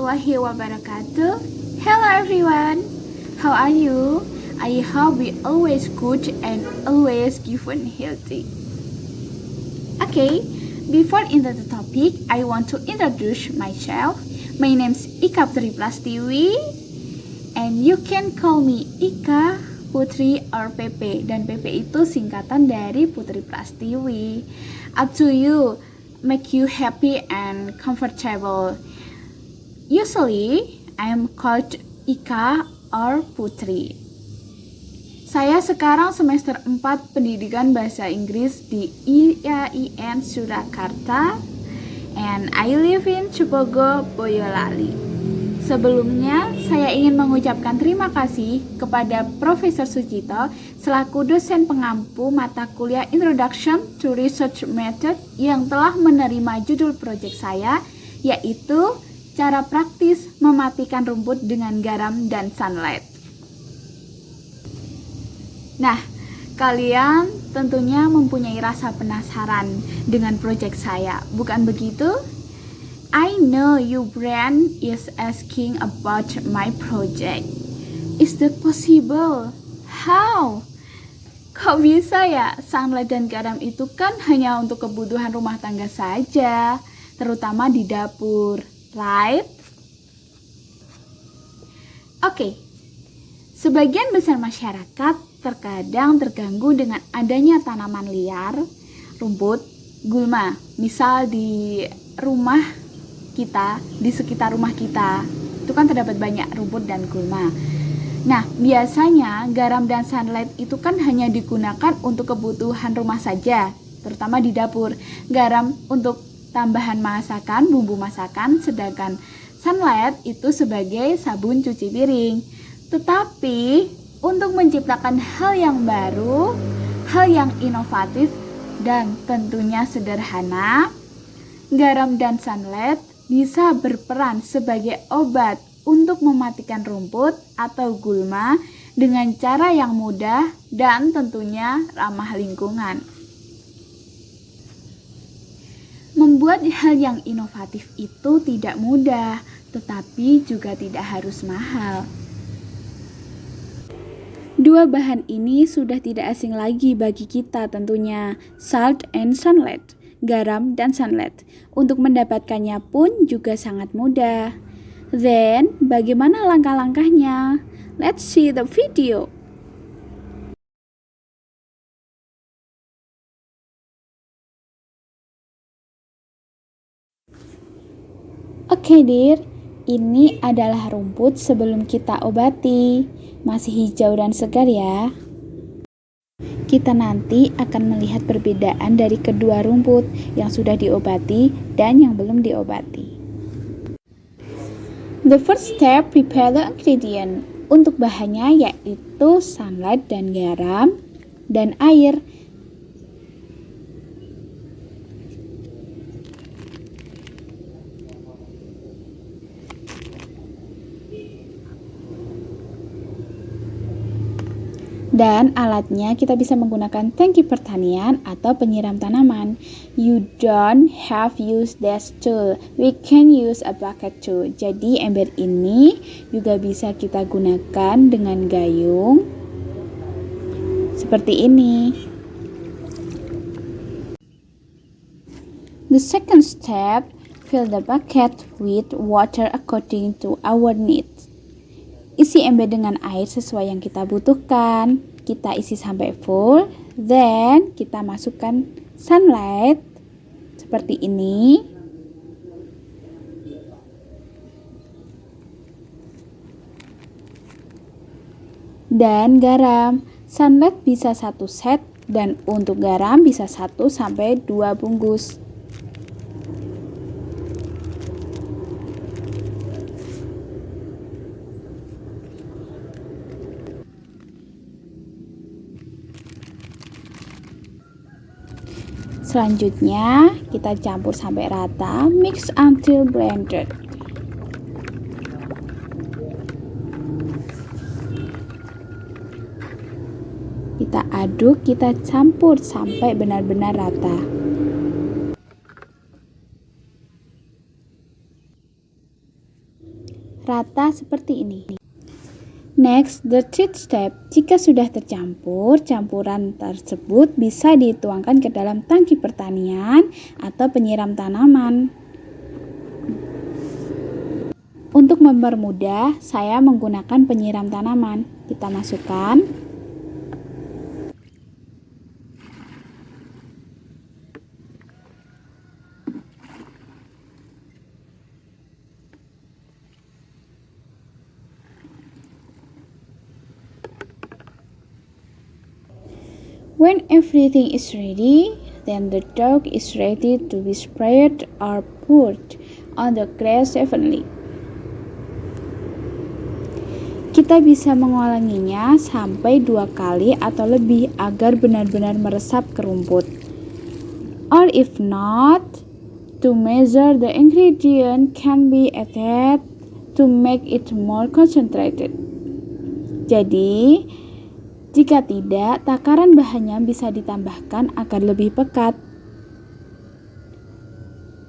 warahmatullahi wabarakatuh. Hello everyone, how are you? I hope we always good and always given healthy. Okay, before into the topic, I want to introduce myself. My name is Ika Putri Prastiwi, and you can call me Ika, Putri, or Pepe. Dan Pepe itu singkatan dari Putri Prastiwi. Up to you, make you happy and comfortable. Usually, I am called Ika or Putri. Saya sekarang semester 4 pendidikan bahasa Inggris di IAIN Surakarta, and I live in Cipogo, Boyolali. Sebelumnya, saya ingin mengucapkan terima kasih kepada Profesor Sucito selaku dosen pengampu mata kuliah Introduction to Research Method yang telah menerima judul proyek saya, yaitu cara praktis mematikan rumput dengan garam dan sunlight. Nah, kalian tentunya mempunyai rasa penasaran dengan proyek saya, bukan begitu? I know your brain is asking about my project. Is that possible? How? Kok bisa ya? Sunlight dan garam itu kan hanya untuk kebutuhan rumah tangga saja, terutama di dapur, right? Oke. Sebagian besar masyarakat terkadang terganggu dengan adanya tanaman liar, rumput, gulma. Misal di rumah kita, di sekitar rumah kita, itu kan terdapat banyak rumput dan gulma. Nah, biasanya garam dan sunlight itu kan hanya digunakan untuk kebutuhan rumah saja, terutama di dapur. Garam untuk tambahan masakan, bumbu masakan, sedangkan sunlight itu sebagai sabun cuci piring. Tetapi untuk menciptakan hal yang baru, hal yang inovatif dan tentunya sederhana, garam dan sunlight bisa berperan sebagai obat untuk mematikan rumput atau gulma dengan cara yang mudah dan tentunya ramah lingkungan. Membuat hal yang inovatif itu tidak mudah, tetapi juga tidak harus mahal. Dua bahan ini sudah tidak asing lagi bagi kita tentunya, salt and sunlight, garam dan sunlight. Untuk mendapatkannya pun juga sangat mudah. Then, bagaimana langkah-langkahnya? Let's see the video. Oke, dear. Ini adalah rumput sebelum kita obati. Masih hijau dan segar ya. Kita nanti akan melihat perbedaan dari kedua rumput yang sudah diobati dan yang belum diobati. The first step, prepare the ingredient. Untuk bahannya yaitu sunlight dan garam dan air. Dan alatnya kita bisa menggunakan tangki pertanian atau penyiram tanaman. You don't have use that tool. We can use a bucket too. Jadi ember ini juga bisa kita gunakan dengan gayung seperti ini. The second step, fill the bucket with water according to our needs. Isi ember dengan air sesuai yang kita butuhkan. Kita isi sampai full. Then kita masukkan sunlight seperti ini. Dan garam. Sunlight bisa 1 set dan untuk garam bisa 1 sampai 2 bungkus. Selanjutnya, kita campur sampai rata, mix until blended. Kita aduk, kita campur sampai benar-benar rata. rata seperti ini. Next, the third step. Jika sudah tercampur, campuran tersebut bisa dituangkan ke dalam tangki pertanian atau penyiram tanaman. Untuk mempermudah, saya menggunakan penyiram tanaman. Kita masukkan. When everything is ready, then the dough is ready to be spread or poured on the grass evenly. Kita bisa mengulanginya sampai 2 kali atau lebih agar benar-benar meresap ke rumput. Or if not, to measure the ingredient can be added to make it more concentrated. Jadi, jika tidak, takaran bahannya bisa ditambahkan agar lebih pekat.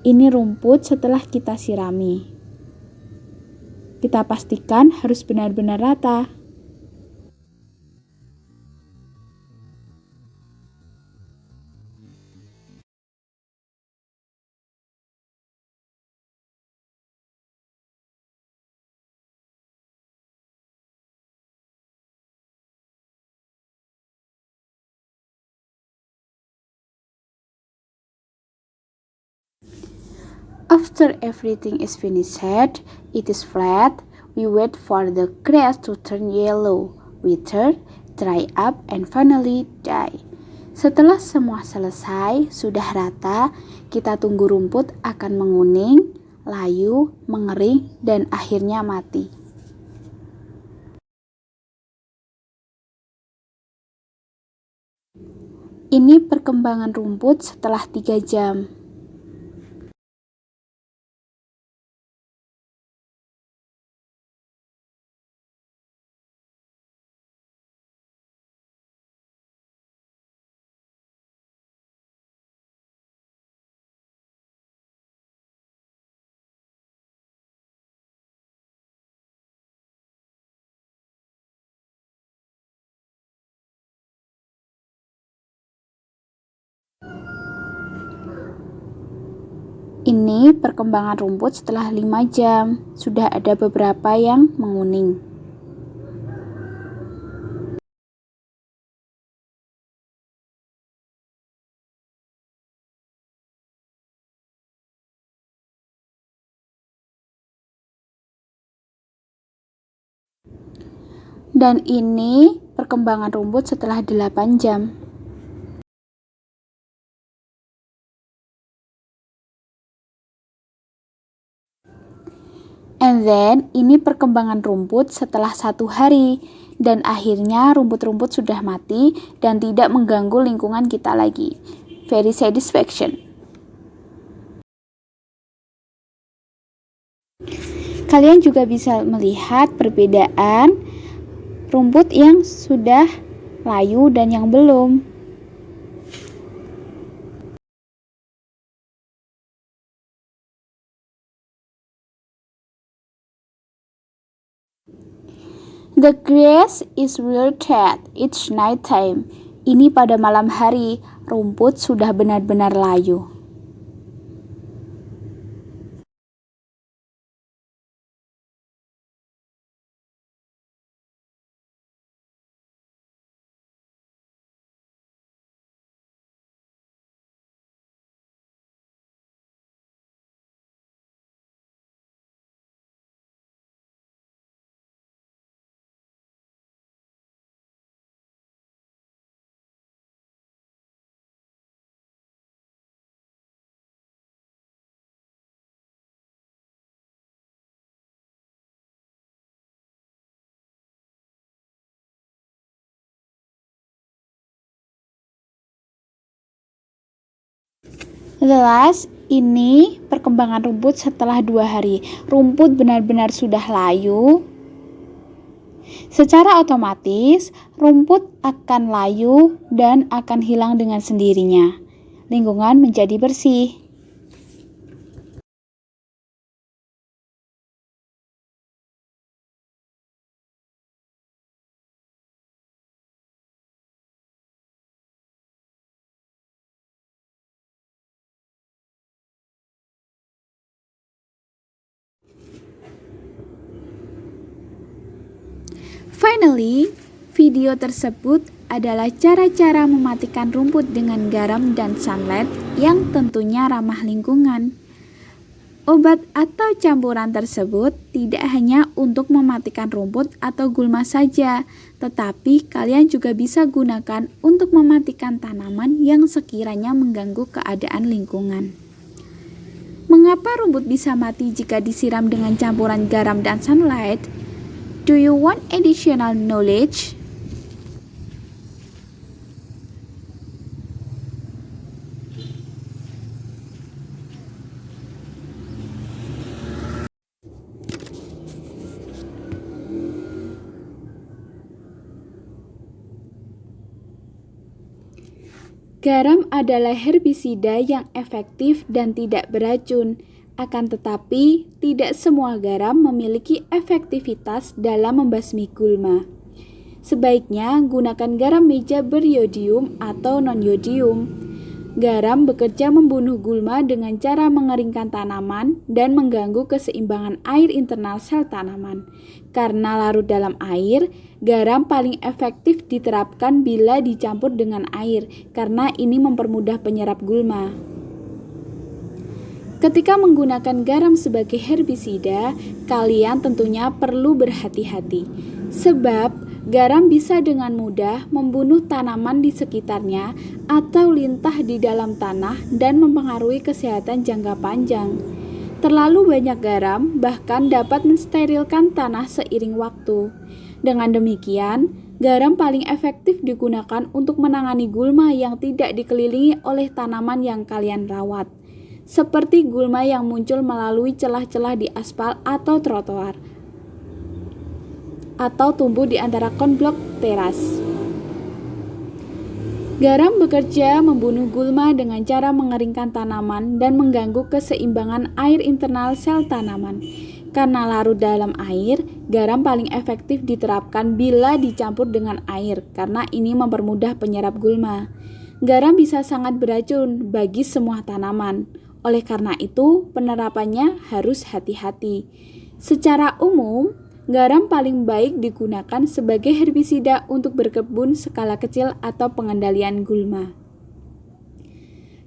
Ini rumput setelah kita sirami. Kita pastikan harus benar-benar rata. After everything is finished, it is flat. We wait for the grass to turn yellow, wither, dry up, and finally die. Setelah semua selesai, sudah rata, kita tunggu rumput akan menguning, layu, mengering, dan akhirnya mati. Ini perkembangan rumput setelah 3 jam. Ini perkembangan rumput setelah 5 jam. Sudah ada beberapa yang menguning. Dan ini perkembangan rumput setelah 8 jam. And then, ini perkembangan rumput setelah 1 hari. Dan akhirnya rumput-rumput sudah mati dan tidak mengganggu lingkungan kita lagi. Very satisfaction. Kalian juga bisa melihat perbedaan rumput yang sudah layu dan yang belum. The grass is wilted. It's night time. Ini pada malam hari, rumput sudah benar-benar layu. The last, ini perkembangan rumput setelah 2 hari. Rumput benar-benar sudah layu. Secara otomatis, rumput akan layu dan akan hilang dengan sendirinya. Lingkungan menjadi bersih. Finally, video tersebut adalah cara-cara mematikan rumput dengan garam dan sunlight yang tentunya ramah lingkungan. Obat atau campuran tersebut tidak hanya untuk mematikan rumput atau gulma saja, tetapi kalian juga bisa gunakan untuk mematikan tanaman yang sekiranya mengganggu keadaan lingkungan. Mengapa rumput bisa mati jika disiram dengan campuran garam dan sunlight? Do you want additional knowledge? Garam adalah herbisida yang efektif dan tidak beracun. Akan tetapi, tidak semua garam memiliki efektivitas dalam membasmi gulma. Sebaiknya gunakan garam meja beriodium atau non-yodium. Garam bekerja membunuh gulma dengan cara mengeringkan tanaman dan mengganggu keseimbangan air internal sel tanaman. Karena larut dalam air, garam paling efektif diterapkan bila dicampur dengan air, karena ini mempermudah penyerap gulma. Ketika menggunakan garam sebagai herbisida, kalian tentunya perlu berhati-hati, sebab garam bisa dengan mudah membunuh tanaman di sekitarnya atau lintah di dalam tanah dan mempengaruhi kesehatan jangka panjang. Terlalu banyak garam bahkan dapat mensterilkan tanah seiring waktu. Dengan demikian, garam paling efektif digunakan untuk menangani gulma yang tidak dikelilingi oleh tanaman yang kalian rawat, seperti gulma yang muncul melalui celah-celah di aspal atau trotoar, atau tumbuh di antara konblok teras. Garam bekerja membunuh gulma dengan cara mengeringkan tanaman dan mengganggu keseimbangan air internal sel tanaman. Karena larut dalam air, garam paling efektif diterapkan bila dicampur dengan air, karena ini mempermudah penyerap gulma. Garam bisa sangat beracun bagi semua tanaman. Oleh karena itu, penerapannya harus hati-hati. Secara umum, garam paling baik digunakan sebagai herbisida untuk berkebun skala kecil atau pengendalian gulma.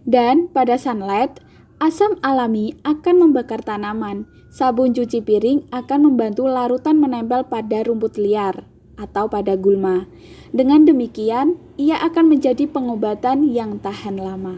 Dan pada sunlight, asam alami akan membakar tanaman. Sabun cuci piring akan membantu larutan menempel pada rumput liar atau pada gulma. Dengan demikian, ia akan menjadi pengobatan yang tahan lama.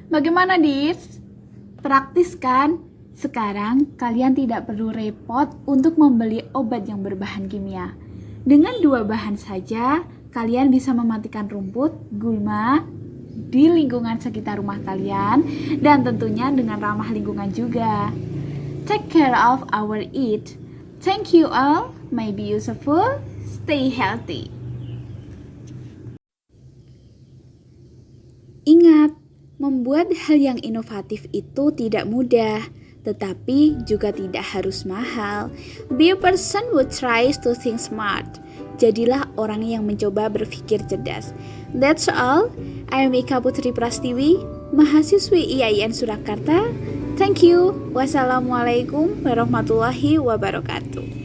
Bagaimana, Dirs? Praktis kan? Sekarang kalian tidak perlu repot untuk membeli obat yang berbahan kimia. Dengan 2 bahan saja, kalian bisa mematikan rumput, gulma di lingkungan sekitar rumah kalian, dan tentunya dengan ramah lingkungan juga. Take care of our eat. Thank you all. May be useful. Stay healthy. Ingat, membuat hal yang inovatif itu tidak mudah, tetapi juga tidak harus mahal. Be a person who tries to think smart. Jadilah orang yang mencoba berpikir cerdas. That's all. I am Ika Putri Prastiwi, mahasiswi IAIN Surakarta. Thank you. Wassalamualaikum warahmatullahi wabarakatuh.